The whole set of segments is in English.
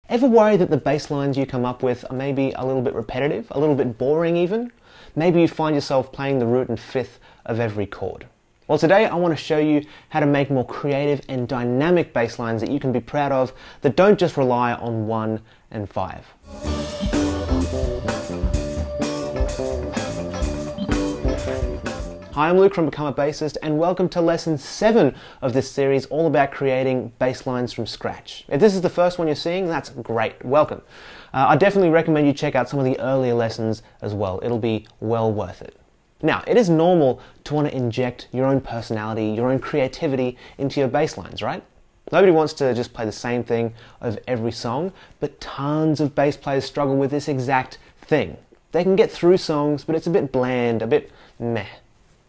Ever worry that the bass lines you come up with are maybe a little bit repetitive, a little bit boring even? Maybe you find yourself playing the root and fifth of every chord. Well, today I want to show you how to make more creative and dynamic bass lines that you can be proud of, that don't just rely on 1 and 5. Hi, I'm Luke from Become a Bassist, and welcome to lesson 7 of this series all about creating bass lines from scratch. If this is the first one you're seeing, that's great, welcome. I definitely recommend you check out some of the earlier lessons as well. It'll be well worth it. Now, it is normal to want to inject your own personality, your own creativity into your bass lines, right? Nobody wants to just play the same thing over every song, but tons of bass players struggle with this exact thing. They can get through songs, but it's a bit bland, a bit meh.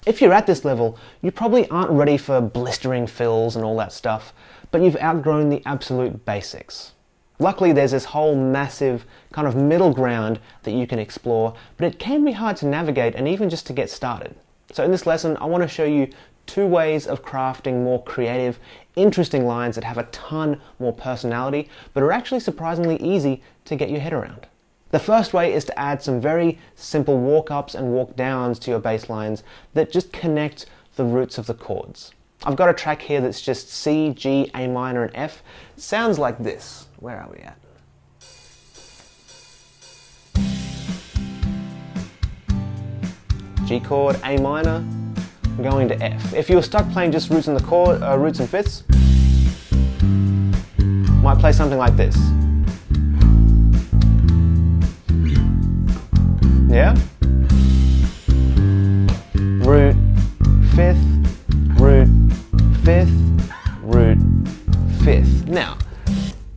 If you're at this level, you probably aren't ready for blistering fills and all that stuff, but you've outgrown the absolute basics. Luckily, there's this whole massive kind of middle ground that you can explore, but it can be hard to navigate and even just to get started. So in this lesson, I want to show you 2 ways of crafting more creative, interesting lines that have a ton more personality, but are actually surprisingly easy to get your head around. The first way is to add some very simple walk-ups and walk-downs to your bass lines that just connect the roots of the chords. I've got a track here that's just C, G, A minor, and F. It sounds like this. Where are we at? G chord, A minor, going to F. If you were stuck playing just roots in the chord, roots and fifths, might play something like this. Yeah? Root, fifth, root, fifth, root, fifth. Now,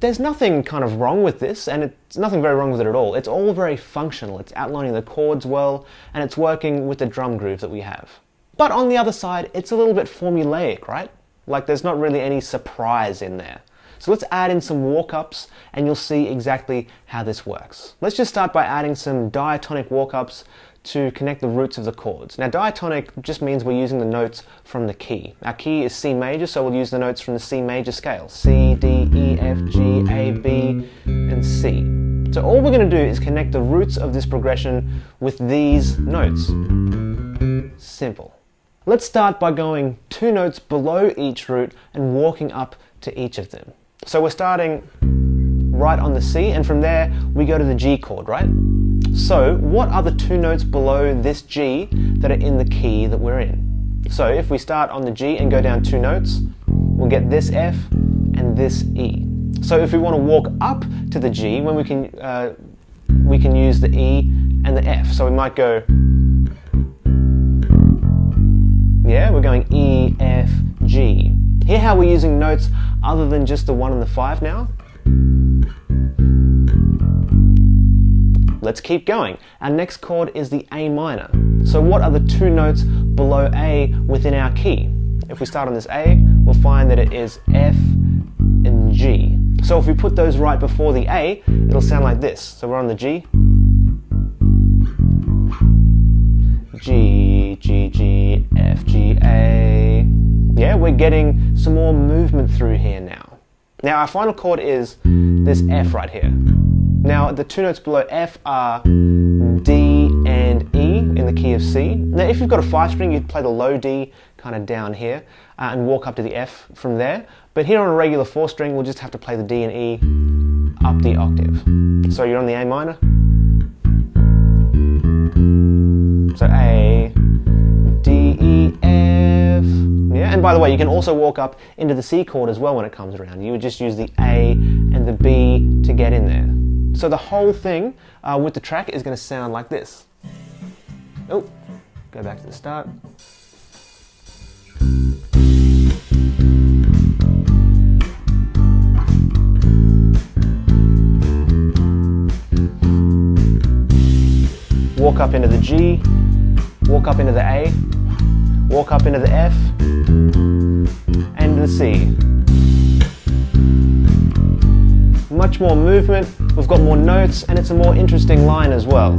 there's nothing kind of wrong with this, and it's nothing very wrong with it at all. It's all very functional. It's outlining the chords well, and it's working with the drum groove that we have. But on the other side, it's a little bit formulaic, right? Like there's not really any surprise in there. So let's add in some walk-ups and you'll see exactly how this works. Let's just start by adding some diatonic walk-ups to connect the roots of the chords. Now diatonic just means we're using the notes from the key. Our key is C major, so we'll use the notes from the C major scale. C, D, E, F, G, A, B, and C. So all we're going to do is connect the roots of this progression with these notes. Simple. Let's start by going 2 notes below each root and walking up to each of them. So we're starting right on the C, and from there we go to the G chord, right? So what are the 2 notes below this G that are in the key that we're in? So if we start on the G and go down 2 notes, we'll get this F and this E. So if we want to walk up to the G, when we can use the E and the F. So we might go, yeah, we're going E, F, G. Hear how we're using notes other than just the 1 and the 5 now? Let's keep going. Our next chord is the A minor. So what are the 2 notes below A within our key? If we start on this A, we'll find that it is F and G. So if we put those right before the A, it'll sound like this. So we're on the G. G, G, G, F, G, A. Yeah, we're getting some more movement through here now. Now our final chord is this F right here. Now the 2 notes below F are D and E in the key of C. Now if you've got a 5 string, you'd play the low D kind of down here and walk up to the F from there. But here on a regular 4 string, we'll just have to play the D and E up the octave. So you're on the A minor. So A, D, E, F. Yeah, and by the way, you can also walk up into the C chord as well when it comes around. You would just use the A and the B to get in there. So the whole thing with the track is going to sound like this. Oh, go back to the start. Walk up into the G, walk up into the A, walk up into the F, and the C. Much more movement, we've got more notes, and it's a more interesting line as well.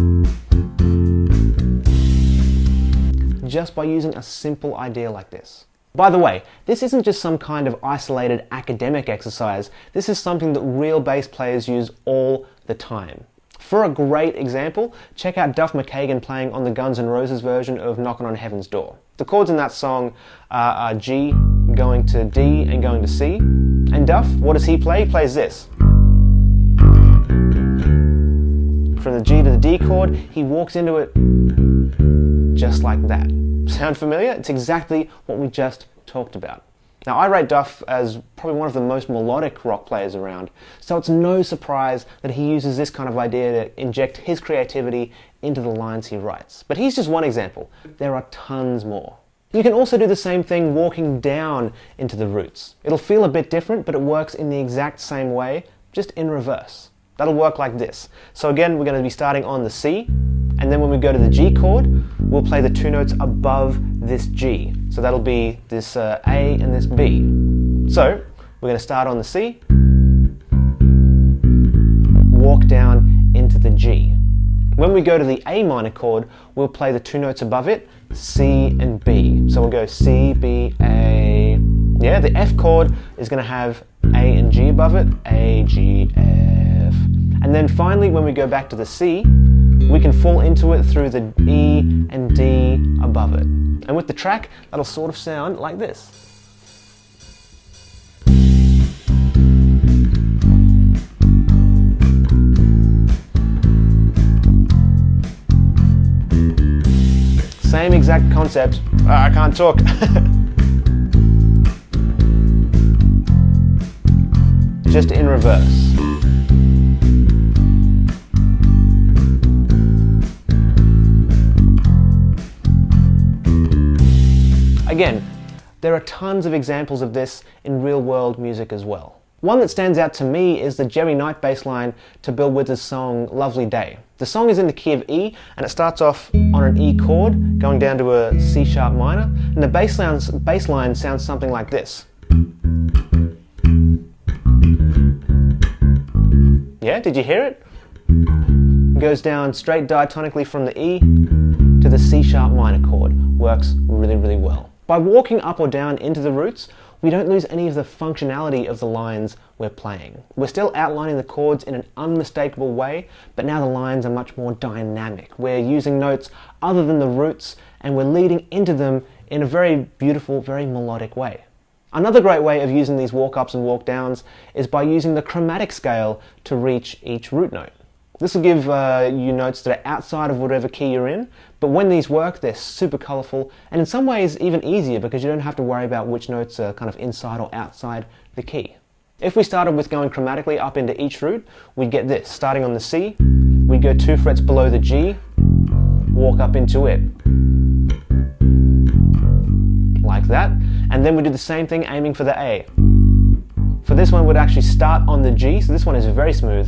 Just by using a simple idea like this. By the way, this isn't just some kind of isolated academic exercise, this is something that real bass players use all the time. For a great example, check out Duff McKagan playing on the Guns N' Roses version of Knockin' on Heaven's Door. The chords in that song are G, going to D, and going to C. And Duff, what does he play? He plays this. From the G to the D chord, he walks into it just like that. Sound familiar? It's exactly what we just talked about. Now, I rate Duff as probably one of the most melodic rock players around, so it's no surprise that he uses this kind of idea to inject his creativity into the lines he writes. But he's just one example. There are tons more. You can also do the same thing walking down into the roots. It'll feel a bit different, but it works in the exact same way, just in reverse. That'll work like this. So again, we're going to be starting on the C, and then when we go to the G chord, we'll play the two notes above this G. So that'll be this A and this B. So we're going to start on the C, walk down into the G. When we go to the A minor chord, we'll play the two notes above it, C and B. So we'll go C, B, A. Yeah, the F chord is going to have A and G above it, A, G, F. And then finally, when we go back to the C, we can fall into it through the E and D above it. And with the track, that'll sort of sound like this. Same exact concept. I can't talk. Just in reverse. Again, there are tons of examples of this in real-world music as well. One that stands out to me is the Jerry Knight bass line to Bill Withers' song Lovely Day. The song is in the key of E, and it starts off on an E chord, going down to a C sharp minor, and the bass line sounds something like this. Yeah, did you hear it? It goes down straight diatonically from the E to the C sharp minor chord. Works really, really well. By walking up or down into the roots, we don't lose any of the functionality of the lines we're playing. We're still outlining the chords in an unmistakable way, but now the lines are much more dynamic. We're using notes other than the roots, and we're leading into them in a very beautiful, very melodic way. Another great way of using these walk-ups and walk-downs is by using the chromatic scale to reach each root note. This will give you notes that are outside of whatever key you're in, but when these work, they're super colourful, and in some ways even easier because you don't have to worry about which notes are kind of inside or outside the key. If we started with going chromatically up into each root, we'd get this. Starting on the C, we'd go 2 frets below the G, walk up into it. Like that. And then we do the same thing aiming for the A. For this one, we'd actually start on the G, so this one is very smooth.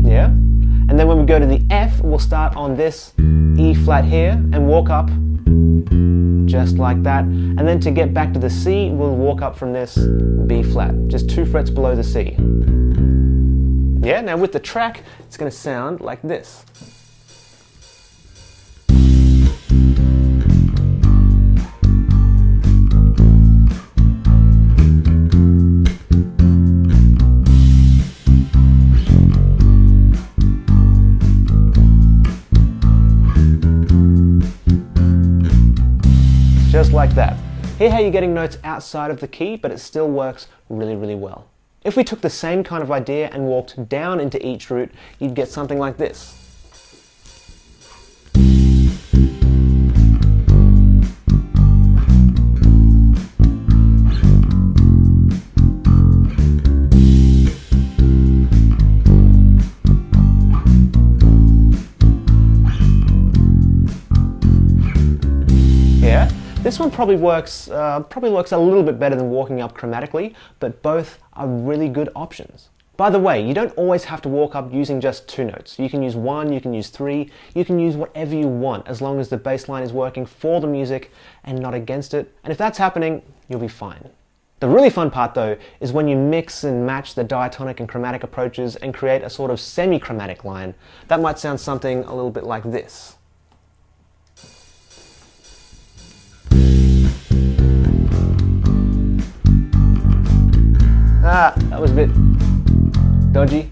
Yeah? And then when we go to the F, we'll start on this E flat here and walk up just like that. And then to get back to the C, we'll walk up from this B flat, just 2 frets below the C. Yeah, now with the track, it's going to sound like this. Just like that. Hear how you're getting notes outside of the key, but it still works really, really well. If we took the same kind of idea and walked down into each root, you'd get something like this. This one probably works a little bit better than walking up chromatically, but both are really good options. By the way, you don't always have to walk up using just 2 notes. You can use 1, you can use 3, you can use whatever you want, as long as the bass line is working for the music and not against it. And if that's happening, you'll be fine. The really fun part though is when you mix and match the diatonic and chromatic approaches and create a sort of semi-chromatic line. That might sound something a little bit like this. Ah, that was a bit dodgy.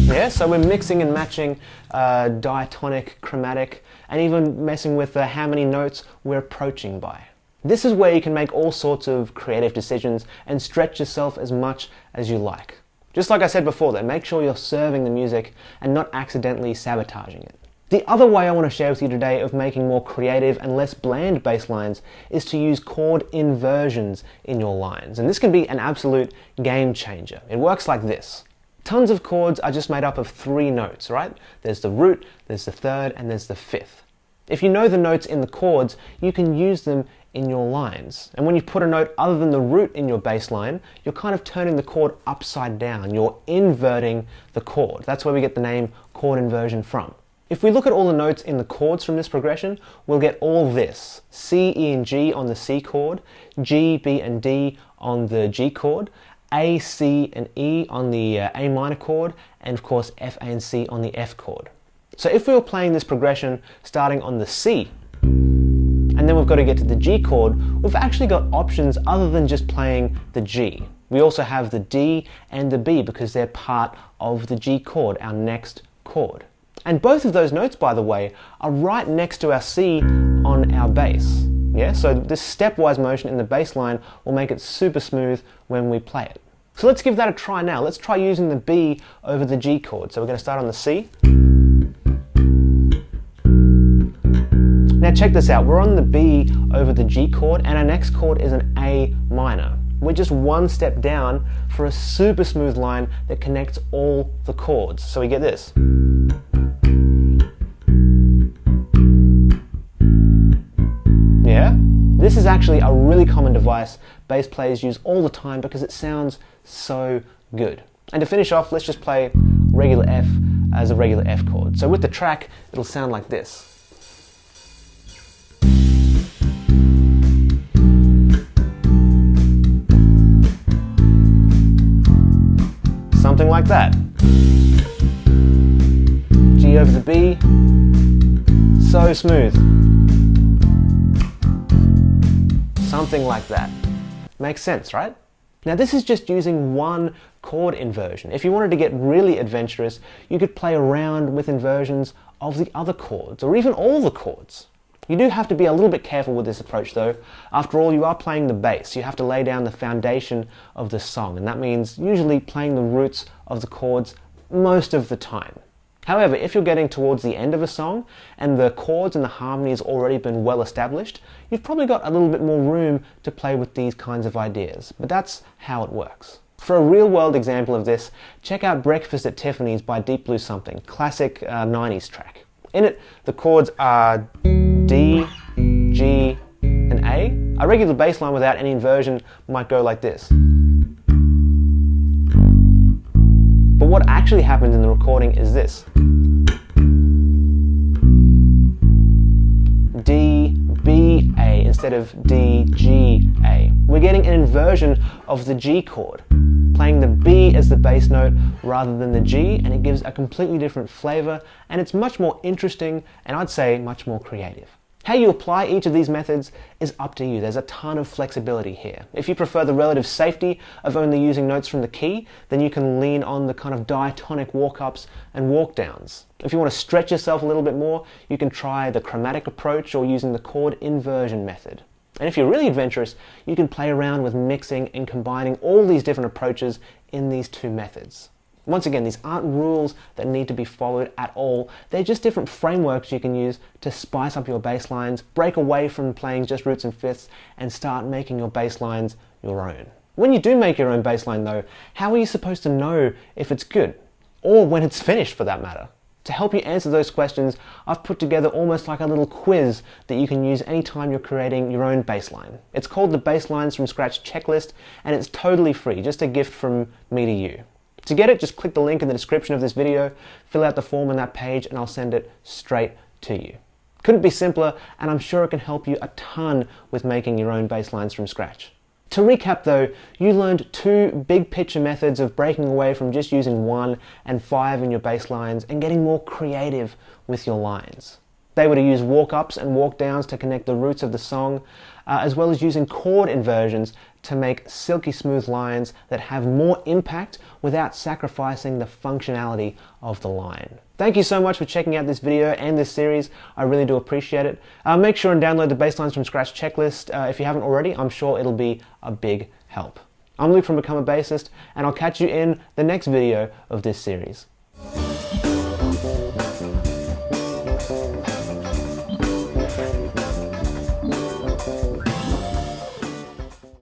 Yeah, so we're mixing and matching diatonic, chromatic, and even messing with how many notes we're approaching by. This is where you can make all sorts of creative decisions and stretch yourself as much as you like. Just like I said before though, make sure you're serving the music and not accidentally sabotaging it. The other way I want to share with you today of making more creative and less bland bass lines is to use chord inversions in your lines. And this can be an absolute game changer. It works like this. Tons of chords are just made up of 3 notes, right? There's the root, there's the third, and there's the fifth. If you know the notes in the chords, you can use them in your lines. And when you put a note other than the root in your bass line, you're kind of turning the chord upside down. You're inverting the chord. That's where we get the name chord inversion from. If we look at all the notes in the chords from this progression, we'll get all this. C, E, and G on the C chord, G, B, and D on the G chord, A, C, and E on the A minor chord, and of course F, A, and C on the F chord. So if we were playing this progression starting on the C, and then we've got to get to the G chord, we've actually got options other than just playing the G. We also have the D and the B because they're part of the G chord, our next chord. And both of those notes, by the way, are right next to our C on our bass. Yeah, so this stepwise motion in the bass line will make it super smooth when we play it. So let's give that a try now. Let's try using the B over the G chord. So we're going to start on the C. Now check this out, we're on the B over the G chord and our next chord is an A minor. We're just one step down for a super smooth line that connects all the chords. So we get this. Yeah? This is actually a really common device bass players use all the time because it sounds so good. And to finish off, let's just play regular F as a regular F chord. So with the track, it'll sound like this. Something like that. G over the B, so smooth. Something like that. Makes sense, right? Now this is just using one chord inversion. If you wanted to get really adventurous, you could play around with inversions of the other chords, or even all the chords. You do have to be a little bit careful with this approach though. After all, you are playing the bass. You have to lay down the foundation of the song, and that means usually playing the roots of the chords most of the time. However, if you're getting towards the end of a song and the chords and the harmony has already been well established, you've probably got a little bit more room to play with these kinds of ideas. But that's how it works. For a real-world example of this, check out Breakfast at Tiffany's by Deep Blue Something, classic 90s track. In it, the chords are D, G, and A. A regular bass line without any inversion might go like this. But what actually happens in the recording is this. D, B, A instead of D, G, A. We're getting an inversion of the G chord, playing the B as the bass note rather than the G, and it gives a completely different flavor, and it's much more interesting and I'd say much more creative. How you apply each of these methods is up to you. There's a ton of flexibility here. If you prefer the relative safety of only using notes from the key, then you can lean on the kind of diatonic walk-ups and walk-downs. If you want to stretch yourself a little bit more, you can try the chromatic approach or using the chord inversion method. And if you're really adventurous, you can play around with mixing and combining all these different approaches in these 2 methods. Once again, these aren't rules that need to be followed at all. They're just different frameworks you can use to spice up your bass lines, break away from playing just roots and fifths, and start making your bass lines your own. When you do make your own bass line though, how are you supposed to know if it's good? Or when it's finished for that matter? To help you answer those questions, I've put together almost like a little quiz that you can use anytime you're creating your own bass line. It's called the Bass Lines from Scratch Checklist, and it's totally free, just a gift from me to you. To get it, just click the link in the description of this video, fill out the form on that page, and I'll send it straight to you. Couldn't be simpler, and I'm sure it can help you a ton with making your own bass lines from scratch. To recap though, you learned 2 big picture methods of breaking away from just using 1 and 5 in your bass lines and getting more creative with your lines. They were to use walk-ups and walk-downs to connect the roots of the song, as well as using chord inversions to make silky smooth lines that have more impact without sacrificing the functionality of the line. Thank you so much for checking out this video and this series. I really do appreciate it. Make sure and download the Basslines from Scratch checklist if you haven't already. I'm sure it'll be a big help. I'm Luke from Become a Bassist, and I'll catch you in the next video of this series.